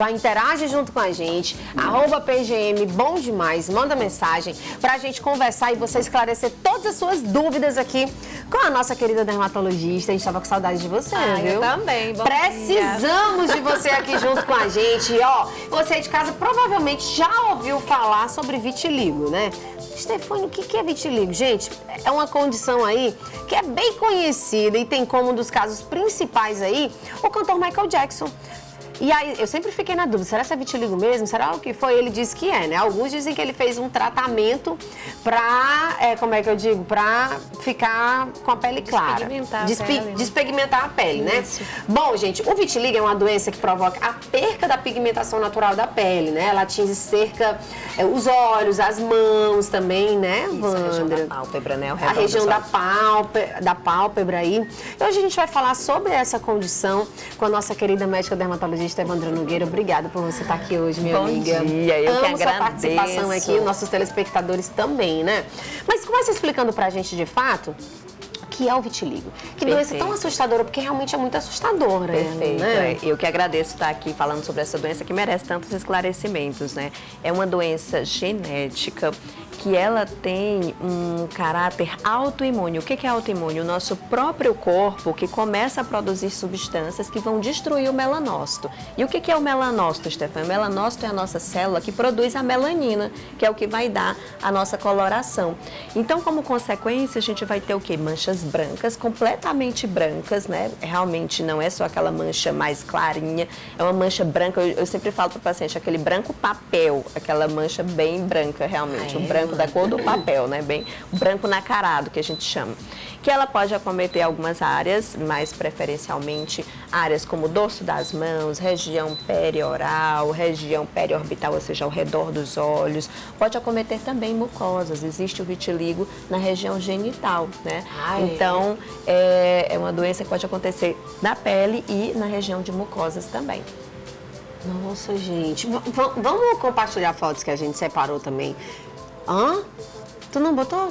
Vai, interage junto com a gente, @PGM Bom Demais, manda mensagem pra gente conversar e você esclarecer todas as suas dúvidas aqui com a nossa querida dermatologista. A gente tava com saudade de você, viu? Eu também, bom Precisamos de você aqui junto com a gente. E, ó, você de casa provavelmente já ouviu falar sobre vitiligo, né? Stefânia, o que é vitiligo? Gente, é uma condição aí que é bem conhecida e tem como um dos casos principais aí o cantor Michael Jackson. E aí, eu sempre fiquei na dúvida, será que é vitiligo mesmo? Será o que foi? Ele disse que é, né? Alguns dizem que ele fez um tratamento pra, pra ficar com a pele clara. Despigmentar a pele, né? Isso. Bom, gente, o vitiligo é uma doença que provoca a perca da pigmentação natural da pele, né? Ela atinge os olhos, as mãos também, né, Isso, a região da pálpebra, né? A região da pálpebra aí. E hoje a gente vai falar sobre essa condição com a nossa querida médica dermatologista Evandra Nogueira. Obrigada por você estar aqui hoje, minha amiga. Bom dia, eu que agradeço. Sua participação aqui, os nossos telespectadores também, né? Mas começa explicando pra gente, de fato, o que é o vitiligo. Que doença tão assustadora, porque realmente é muito assustadora. Perfeito, né? Eu que agradeço estar aqui falando sobre essa doença que merece tantos esclarecimentos, né? É uma doença genética que ela tem um caráter autoimune. O que é autoimune? O nosso próprio corpo que começa a produzir substâncias que vão destruir o melanócito. E o que é o melanócito, Stefânia? O melanócito é a nossa célula que produz a melanina, que é o que vai dar a nossa coloração. Então, como consequência, a gente vai ter o quê? Manchas brancas, completamente brancas, né? Realmente não é só aquela mancha mais clarinha, é uma mancha branca. Eu sempre falo para o paciente, aquele branco papel, aquela mancha bem branca, realmente. O branco da cor do papel, né? Bem branco nacarado, que a gente chama. Que ela pode acometer algumas áreas, mais preferencialmente áreas como o dorso das mãos, região perioral, região periorbital, ou seja, ao redor dos olhos. Pode acometer também mucosas. Existe o vitiligo na região genital, né? Então, é uma doença que pode acontecer na pele e na região de mucosas também. Nossa, gente. Vamos compartilhar fotos que a gente separou também. Hã? Tu não botou?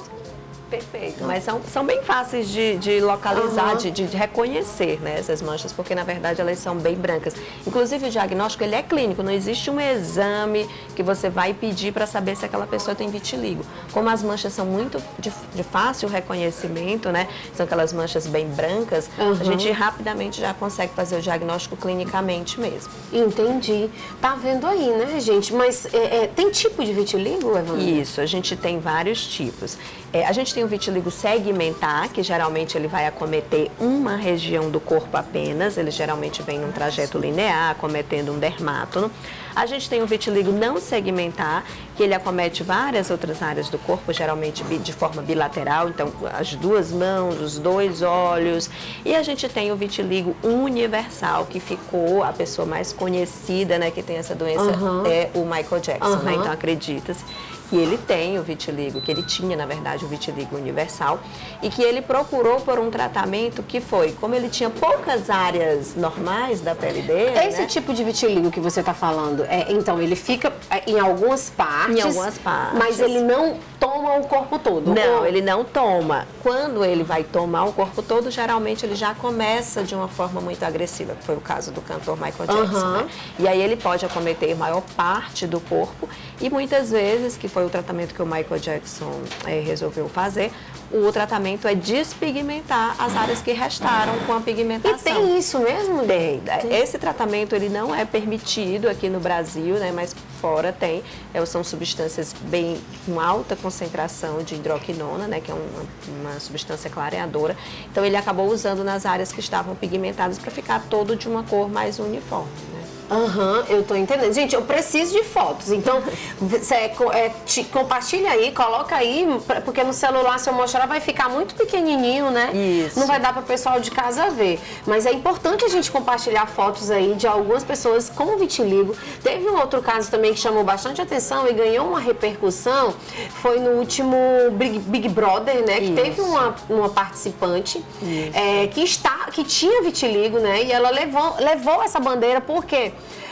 Perfeito, mas são bem fáceis de localizar, de reconhecer, né, essas manchas, porque na verdade elas são bem brancas. Inclusive o diagnóstico ele é clínico, não existe um exame que você vai pedir para saber se aquela pessoa tem vitiligo. Como as manchas são muito de fácil reconhecimento, né, são aquelas manchas bem brancas, a gente rapidamente já consegue fazer o diagnóstico clinicamente mesmo. Entendi. Tá vendo aí, né, gente? Mas tem tipo de vitiligo, Evandra? Isso, a gente tem vários tipos. A gente tem o vitiligo segmentar, que geralmente ele vai acometer uma região do corpo apenas, ele geralmente vem num trajeto linear, acometendo um dermátono. A gente tem o vitiligo não segmentar, que ele acomete várias outras áreas do corpo, geralmente de forma bilateral, então as duas mãos, os dois olhos. E a gente tem o vitiligo universal, que ficou a pessoa mais conhecida, né, que tem essa doença, é o Michael Jackson, né? Então acredita-se que ele tem o vitiligo, que ele tinha, na verdade, o vitiligo universal, e que ele procurou por um tratamento que foi, como ele tinha poucas áreas normais da pele dele, Esse tipo de vitiligo que você está falando, então, ele fica em algumas partes, mas ele não toma o corpo todo? Não, ele não toma. Quando ele vai tomar o corpo todo, geralmente ele já começa de uma forma muito agressiva, que foi o caso do cantor Michael Jackson, né? E aí ele pode acometer maior parte do corpo e muitas vezes, que foi o tratamento que o Michael Jackson resolveu fazer, o tratamento é despigmentar as áreas que restaram com a pigmentação. E tem isso mesmo? Tem. Esse tratamento ele não é permitido aqui no Brasil, né, mas fora tem. São substâncias bem com alta concentração de hidroquinona, né, que é uma substância clareadora. Então ele acabou usando nas áreas que estavam pigmentadas para ficar todo de uma cor mais uniforme, né? Eu tô entendendo. Gente, eu preciso de fotos. Então, compartilha aí, coloca aí, porque no celular, se eu mostrar, vai ficar muito pequenininho, né? Isso. Não vai dar para o pessoal de casa ver. Mas é importante a gente compartilhar fotos aí de algumas pessoas com vitiligo. Teve um outro caso também que chamou bastante atenção e ganhou uma repercussão. Foi no último Big Brother, né? Que teve uma participante que tinha vitiligo, né? E ela levou essa bandeira porque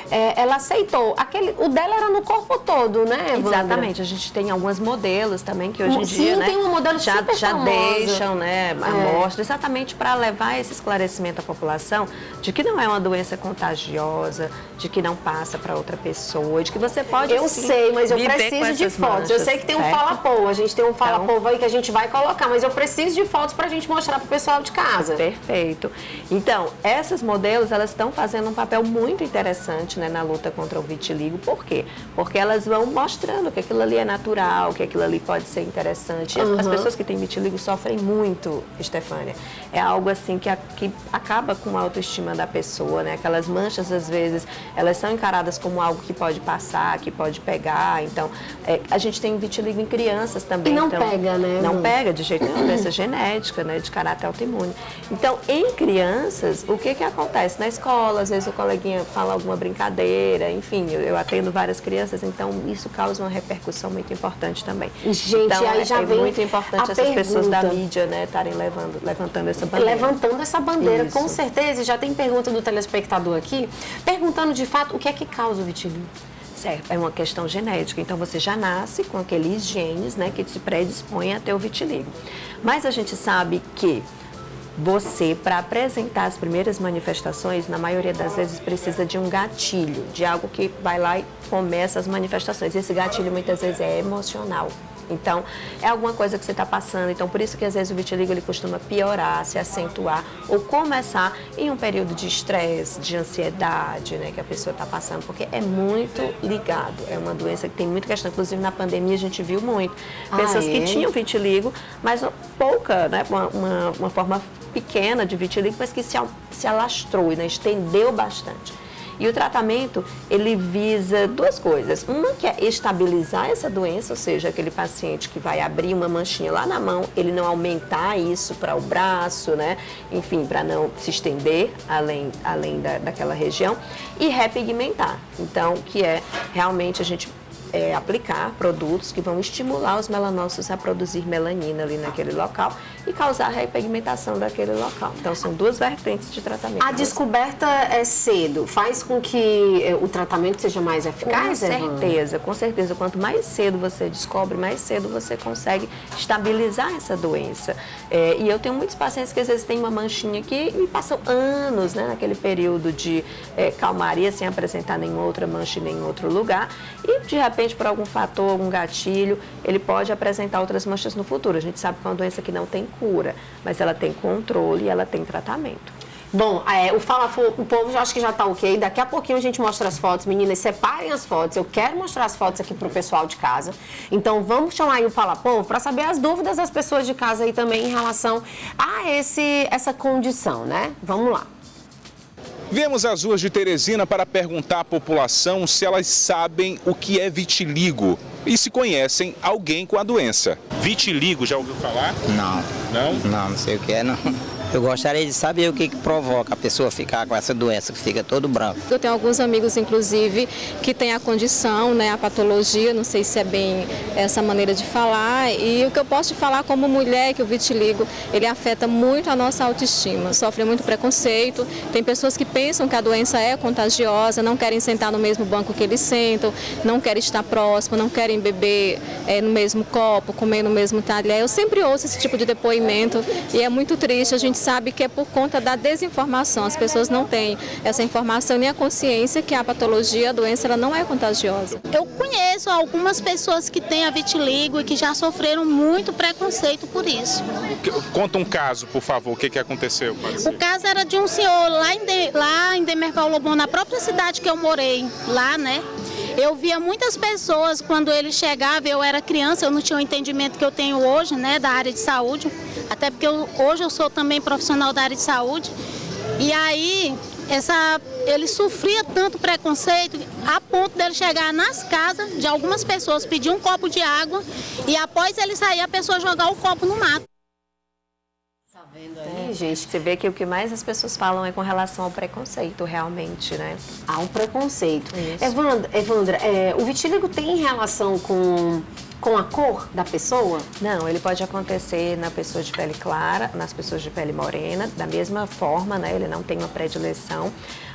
ela aceitou. O dela era no corpo todo, né, Evandra? Exatamente. A gente tem alguns modelos também que hoje em Sim, dia, né, tem um modelo já famosa. deixam, né, a amostra, exatamente para levar esse esclarecimento à população de que não é uma doença contagiosa, de que não passa para outra pessoa, de que você pode Eu sei, mas eu viver preciso de essas fotos. Eu manchas, sei que tem um certo? fala-povo, a gente tem um fala-povo Então, aí que a gente vai colocar, mas eu preciso de fotos pra gente mostrar pro pessoal de casa. Perfeito. Então, essas modelos, elas estão fazendo um papel muito interessante, né, na luta contra o vitiligo. Por quê? Porque elas vão mostrando que aquilo ali é natural, que aquilo ali pode ser interessante. As pessoas que têm vitiligo sofrem muito, Estefânia. É algo assim que acaba com a autoestima da pessoa, né? Aquelas manchas, às vezes, elas são encaradas como algo que pode passar, que pode pegar. Então, a gente tem vitiligo em crianças também. E não então, pega, né? Não pega de jeito nenhum, doença genética, né, de caráter autoimune. Então, em crianças, o que acontece? Na escola, às vezes o coleguinha fala alguma brincadeira, enfim, eu atendo várias crianças, então isso causa uma repercussão muito importante também. Gente, então, aí já vem muito importante a essas pessoas da pergunta. mídia, né, estarem levantando essa bandeira. Levantando essa bandeira, Isso. com certeza. Já tem pergunta do telespectador aqui, perguntando de fato o que é que causa o vitiligo. Certo, é uma questão genética, então você já nasce com aqueles genes, né, que te predispõem a ter o vitiligo. Mas a gente sabe que você, para apresentar as primeiras manifestações, na maioria das vezes precisa de um gatilho, de algo que vai lá e começa as manifestações. Esse gatilho muitas vezes é emocional. Então, é alguma coisa que você está passando. Então, por isso que às vezes o vitiligo ele costuma piorar, se acentuar ou começar em um período de estresse, de ansiedade, né, que a pessoa está passando, porque é muito ligado. É uma doença que tem muita questão. Inclusive, na pandemia, a gente viu muito. Pessoas que tinham vitiligo, mas pouca, né, uma forma pequena de vitiligo, mas que se alastrou, né, estendeu bastante. E o tratamento, ele visa duas coisas. Uma que é estabilizar essa doença, ou seja, aquele paciente que vai abrir uma manchinha lá na mão, ele não aumentar isso para o braço, né? Enfim, para não se estender além daquela região. E repigmentar. Então, que é realmente a gente aplicar produtos que vão estimular os melanócitos a produzir melanina ali naquele local e causar a repigmentação daquele local. Então, são duas vertentes de tratamento. A descoberta é cedo, faz com que o tratamento seja mais eficaz? Com certeza. Quanto mais cedo você descobre, mais cedo você consegue estabilizar essa doença. E eu tenho muitos pacientes que às vezes têm uma manchinha aqui e passam anos, né, naquele período de calmaria, sem apresentar nenhuma outra mancha em nenhum outro lugar. E, de repente, por algum fator, algum gatilho, ele pode apresentar outras manchas no futuro. A gente sabe que é uma doença que não tem cura, mas ela tem controle e ela tem tratamento. Bom, o povo já acho que já tá ok. Daqui a pouquinho a gente mostra as fotos. Meninas, separem as fotos. Eu quero mostrar as fotos aqui pro pessoal de casa. Então, vamos chamar aí o Fala Povo para saber as dúvidas das pessoas de casa aí também em relação a essa condição, né? Vamos lá. Viemos às ruas de Teresina para perguntar à população se elas sabem o que é vitiligo e se conhecem alguém com a doença. Vitiligo, já ouviu falar? Não. Não? Não sei o que é, não. Eu gostaria de saber o que provoca a pessoa ficar com essa doença, que fica todo branco. Eu tenho alguns amigos, inclusive, que têm a condição, né, a patologia, não sei se é bem essa maneira de falar. E o que eu posso te falar como mulher é que o vitiligo, ele afeta muito a nossa autoestima. Sofre muito preconceito, tem pessoas que pensam que a doença é contagiosa, não querem sentar no mesmo banco que eles sentam, não querem estar próximo, não querem beber no mesmo copo, comer no mesmo talher. Eu sempre ouço esse tipo de depoimento e é muito triste. A gente sabe que é por conta da desinformação. As pessoas não têm essa informação nem a consciência que a patologia, a doença, ela não é contagiosa. Eu conheço algumas pessoas que têm a vitiligo e que já sofreram muito preconceito por isso. Conta um caso, por favor, o que aconteceu? O caso era de um senhor lá em Demerval Lobão, na própria cidade que eu morei, lá, né? Eu via muitas pessoas, quando ele chegava, eu era criança, eu não tinha o entendimento que eu tenho hoje, né, da área de saúde, até porque hoje eu sou também profissional da área de saúde, e aí ele sofria tanto preconceito a ponto dele chegar nas casas de algumas pessoas, pedir um copo de água e após ele sair a pessoa jogar o copo no mato. Tá vendo aí, gente? Você vê que o que mais as pessoas falam é com relação ao preconceito, realmente, né? Há um preconceito. Isso. Evandra, o vitiligo tem relação com a cor da pessoa? Não, ele pode acontecer na pessoa de pele clara, nas pessoas de pele morena, da mesma forma, né? Ele não tem uma predileção.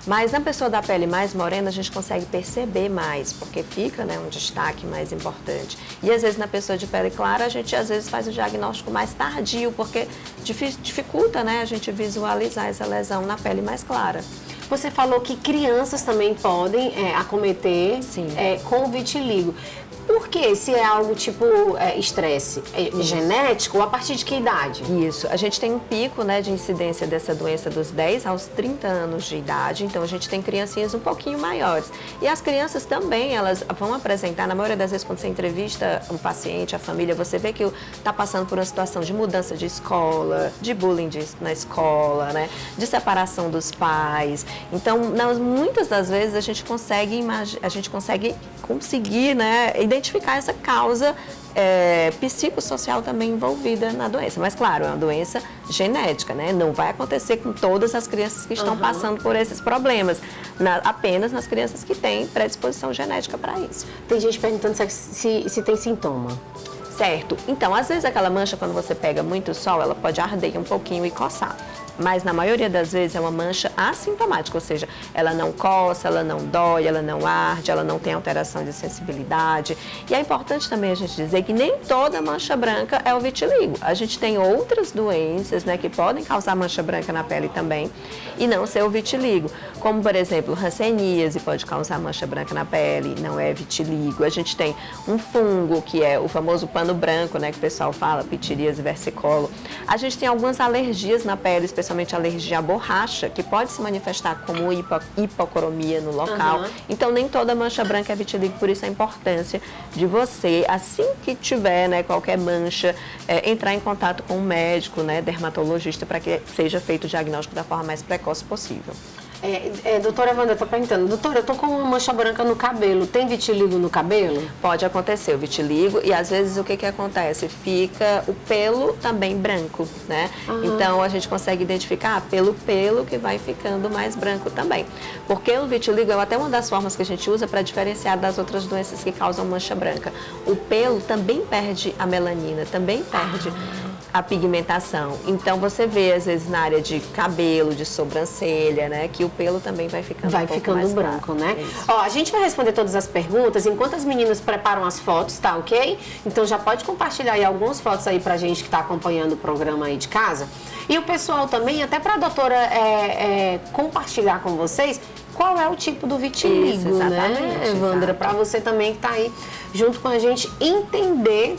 Mas na pessoa da pele mais morena, a gente consegue perceber mais, porque fica, né, um destaque mais importante. E às vezes na pessoa de pele clara, a gente às vezes faz o diagnóstico mais tardio, porque dificulta, né, a gente visualizar essa lesão na pele mais clara. Você falou que crianças também podem acometer Sim. Com vitiligo. Por quê? Se é algo tipo estresse genético, ou a partir de que idade? Isso. A gente tem um pico, né, de incidência dessa doença dos 10 aos 30 anos de idade, então a gente tem criancinhas um pouquinho maiores. E as crianças também, elas vão apresentar, na maioria das vezes, quando você entrevista o paciente, a família, você vê que está passando por uma situação de mudança de escola, de bullying na escola, né, de separação dos pais. Então, muitas das vezes, a gente consegue né, identificar essa causa psicossocial também envolvida na doença. Mas, claro, é uma doença genética, né? Não vai acontecer com todas as crianças que estão passando por esses problemas, apenas nas crianças que têm predisposição genética para isso. Tem gente perguntando se tem sintoma. Certo. Então, às vezes aquela mancha, quando você pega muito sol, ela pode arder um pouquinho e coçar. Mas na maioria das vezes é uma mancha assintomática, ou seja, ela não coça, ela não dói, ela não arde, ela não tem alteração de sensibilidade. E é importante também a gente dizer que nem toda mancha branca é o vitiligo. A gente tem outras doenças, né, que podem causar mancha branca na pele também e não ser o vitiligo. Como, por exemplo, hanseníase pode causar mancha branca na pele, não é vitiligo. A gente tem um fungo, que é o famoso pano branco, né, que o pessoal fala, pitiríase versicolor. A gente tem algumas alergias na pele, especialmente alergia à borracha, que pode se manifestar como hipocromia no local. Então, nem toda mancha branca é vitiligo, por isso a importância de você, assim que tiver, né, qualquer mancha, entrar em contato com um médico, né, dermatologista, para que seja feito o diagnóstico da forma mais precoce possível. Doutora Wanda, eu tô perguntando, doutora, eu tô com uma mancha branca no cabelo, tem vitiligo no cabelo? Pode acontecer o vitiligo e às vezes o que acontece? Fica o pelo também branco, né? Então a gente consegue identificar pelo pelo que vai ficando mais branco também. Porque o vitiligo é até uma das formas que a gente usa para diferenciar das outras doenças que causam mancha branca. O pelo também perde a melanina, também perde a pigmentação. Então você vê às vezes na área de cabelo, de sobrancelha, né, que o pelo também vai ficando um pouco mais branco, claro. né? Ó, a gente vai responder todas as perguntas enquanto as meninas preparam as fotos, tá ok? Então já pode compartilhar aí algumas fotos aí pra gente que tá acompanhando o programa aí de casa. E o pessoal também, até pra doutora compartilhar com vocês qual é o tipo do vitiligo, né, Evandra? Pra você também que tá aí junto com a gente entender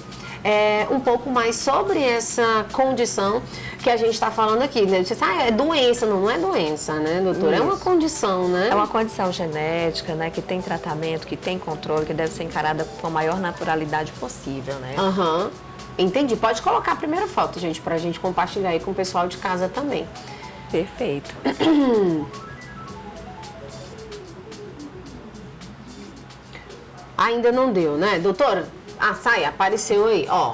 um pouco mais sobre essa condição que a gente está falando aqui, né? Você é doença, não é doença, né, doutora? Isso. É uma condição, né? É uma condição genética, né, que tem tratamento, que tem controle, que deve ser encarada com a maior naturalidade possível, né? Entendi. Pode colocar a primeira foto, gente, pra gente compartilhar aí com o pessoal de casa também. Perfeito. Ainda não deu, né, doutora? Apareceu aí, ó.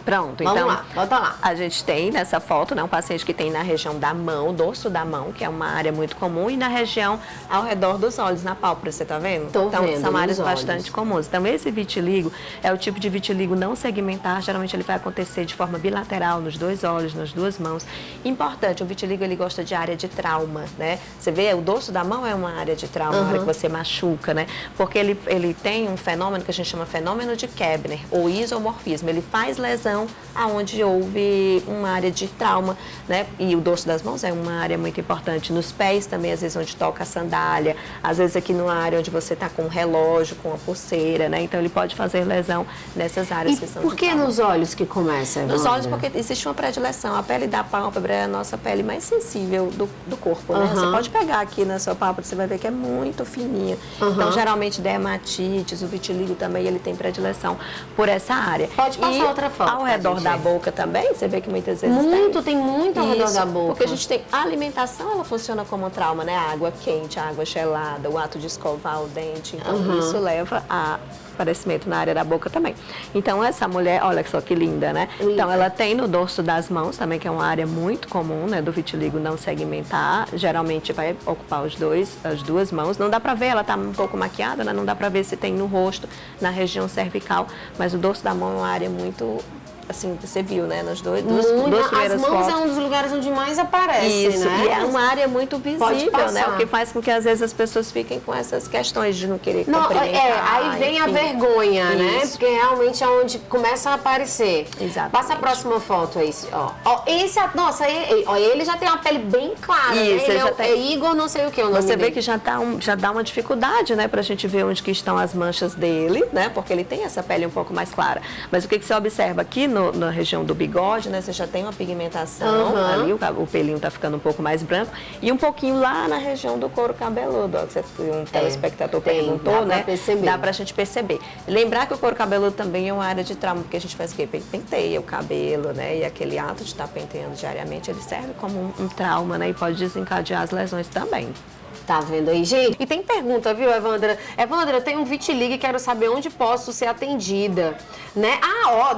Pronto, Vamos então lá, bota lá. A gente tem nessa foto, né, um paciente que tem na região da mão, dorso da mão, que é uma área muito comum, e na região ao redor dos olhos, na pálpebra, você tá vendo? Tô então, vendo, são áreas nos bastante olhos. comuns. Então, esse vitiligo é o tipo de vitiligo não segmentar, geralmente ele vai acontecer de forma bilateral, nos dois olhos, nas duas mãos. Importante, o vitiligo ele gosta de área de trauma, né? Você vê, o dorso da mão é uma área de trauma, uma área que você machuca, né? Porque ele tem um fenômeno que a gente chama fenômeno de Kebner, ou isomorfismo. Ele faz lesão aonde houve uma área de trauma, né? E o dorso das mãos é uma área muito importante. Nos pés também, às vezes, onde toca a sandália, às vezes aqui numa área onde você está com um relógio, com uma pulseira, né? Então, ele pode fazer lesão nessas áreas que são por que nos olhos que começa, Evandra? Nos olhos, porque existe uma predileção. A pele da pálpebra é a nossa pele mais sensível do corpo, né? Você pode pegar aqui na sua pálpebra, você vai ver que é muito fininha. Então, geralmente, dermatites, o vitiligo também, ele tem predileção por essa área. Pode passar outra foto. Ao redor da boca também, você vê que muitas vezes tem muito ao redor da boca. Porque a gente tem a alimentação, ela funciona como um trauma, né? A água quente, a água gelada, o ato de escovar o dente. Então, isso leva a aparecimento na área da boca também. Então, essa mulher, olha só que linda, né? Então, ela tem no dorso das mãos também, que é uma área muito comum, né? Do vitiligo não segmentar. Geralmente vai ocupar as duas mãos. Não dá pra ver, ela tá um pouco maquiada, né? Não dá pra ver se tem no rosto, na região cervical. Mas o dorso da mão é uma área muito assim, você viu, né, nas duas As primeiras mãos fotos. é um dos lugares onde mais aparece, Isso, né? e é uma área muito Pode visível, passar. né? O que faz com que às vezes as pessoas fiquem com essas questões de não querer Não, cumprimentar. aí vem a enfim. vergonha, né? Isso. Porque realmente é onde começa a aparecer. Exatamente. Passa a próxima foto aí, ó. Esse, nossa, ele já tem uma pele bem clara, Isso, né? ele já é tem. Igor não sei o que, o nome Você vê dele. que já dá uma dificuldade, né, pra gente ver onde que estão as manchas dele, né, porque ele tem essa pele um pouco mais clara. Mas o que você observa aqui na região do bigode, né, você já tem uma pigmentação ali, o pelinho tá ficando um pouco mais branco, e um pouquinho lá na região do couro cabeludo, ó, que um telespectador perguntou, dá pra né, perceber. dá pra gente perceber. Lembrar que o couro cabeludo também é uma área de trauma, porque a gente faz o quê? Penteia o cabelo, né, e aquele ato de estar penteando diariamente, ele serve como um trauma, né, e pode desencadear as lesões também. Tá vendo aí, gente? E tem pergunta, viu, Evandra? Evandra, eu tenho um vitiligo e quero saber onde posso ser atendida, né?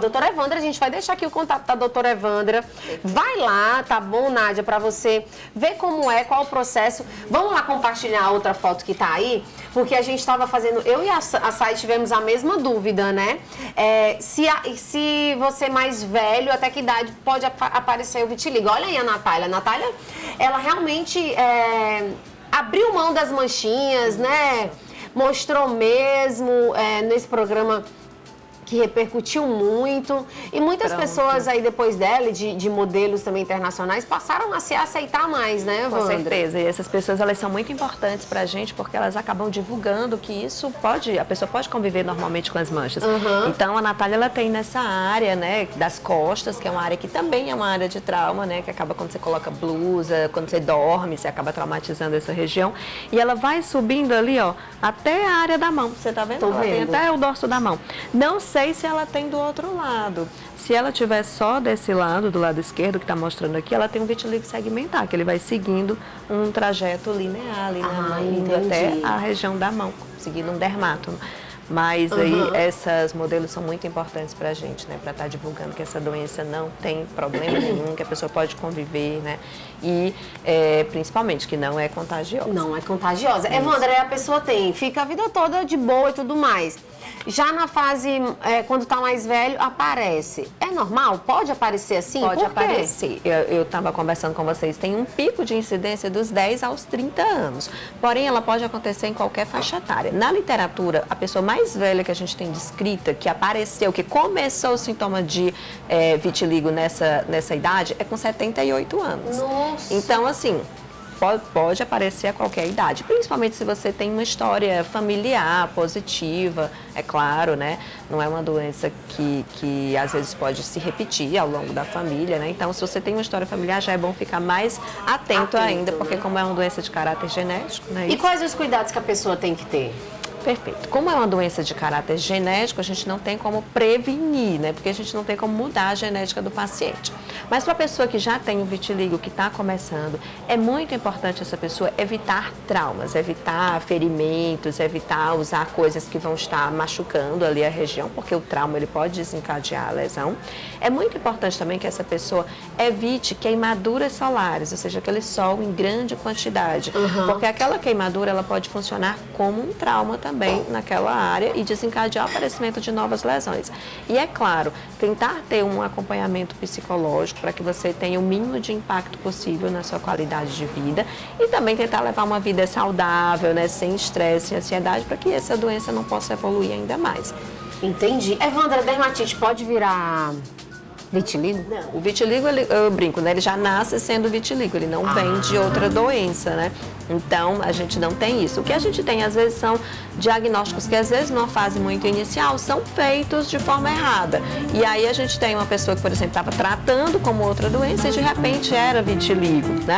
Doutora Evandra, a gente vai deixar aqui o contato da doutora Evandra. Vai lá, tá bom, Nádia, pra você ver como é, qual o processo. Vamos lá compartilhar a outra foto que tá aí, porque a gente tava fazendo, eu e a Sai tivemos a mesma dúvida, né? Se você é mais velho, até que idade pode aparecer o vitiligo. Olha aí a Natália. A Natália, ela realmente abriu mão das manchinhas, né? Mostrou mesmo nesse programa que repercutiu muito. E muitas pessoas aí depois dela, de modelos também internacionais, passaram a se aceitar mais, né, Evandra? Com certeza. E essas pessoas, elas são muito importantes pra gente, porque elas acabam divulgando que isso a pessoa pode conviver normalmente com as manchas. Então, a Natália, ela tem nessa área, né, das costas, que é uma área que também é uma área de trauma, né, que acaba quando você coloca blusa, quando você dorme, você acaba traumatizando essa região. E ela vai subindo ali, ó, até a área da mão. Você tá vendo? Tô Ela tem vendo. até o dorso da mão. Não sei se ela tem do outro lado. Se ela tiver só desse lado, do lado esquerdo, que está mostrando aqui, ela tem um vitiligo segmentar, que ele vai seguindo um trajeto linear ali na mão, indo até a região da mão, seguindo um dermátomo. Mas aí essas modelos são muito importantes para a gente, né? Para estar divulgando que essa doença não tem problema nenhum, que a pessoa pode conviver, né? E principalmente que não é contagiosa. Não é contagiosa. Evandra, a pessoa fica a vida toda de boa e tudo mais. Já na fase, quando tá mais velho, aparece. É normal? Pode aparecer assim? Pode Por quê? aparecer. Eu estava conversando com vocês, tem um pico de incidência dos 10 aos 30 anos. Porém, ela pode acontecer em qualquer faixa etária. Na literatura, a pessoa mais velha que a gente tem descrita, que apareceu, que começou o sintoma de vitiligo nessa idade, é com 78 anos. Nossa! Então, assim, pode aparecer a qualquer idade, principalmente se você tem uma história familiar positiva, é claro, né? Não é uma doença que às vezes pode se repetir ao longo da família, né? Então, se você tem uma história familiar, já é bom ficar mais atento ainda, porque como é uma doença de caráter genético, né? E quais os cuidados que a pessoa tem que ter? Perfeito. Como é uma doença de caráter genético, a gente não tem como prevenir, né? Porque a gente não tem como mudar a genética do paciente. Mas para a pessoa que já tem o vitiligo, que está começando, é muito importante essa pessoa evitar traumas, evitar ferimentos, evitar usar coisas que vão estar machucando ali a região, porque o trauma ele pode desencadear a lesão. É muito importante também que essa pessoa evite queimaduras solares, ou seja, aquele sol em grande quantidade, porque aquela queimadura ela pode funcionar como um trauma também naquela área e desencadear o aparecimento de novas lesões. E é claro, tentar ter um acompanhamento psicológico para que você tenha o mínimo de impacto possível na sua qualidade de vida e também tentar levar uma vida saudável, né, sem estresse e ansiedade, para que essa doença não possa evoluir ainda mais. Entendi. Evandra, dermatite pode virar vitiligo? O vitiligo, eu brinco, né? Ele já nasce sendo vitiligo, ele não vem de outra doença, né? Então, a gente não tem isso. O que a gente tem, às vezes, são diagnósticos que, às vezes, numa fase muito inicial, são feitos de forma errada. E aí, a gente tem uma pessoa que, por exemplo, estava tratando como outra doença e, de repente, era vitiligo, né?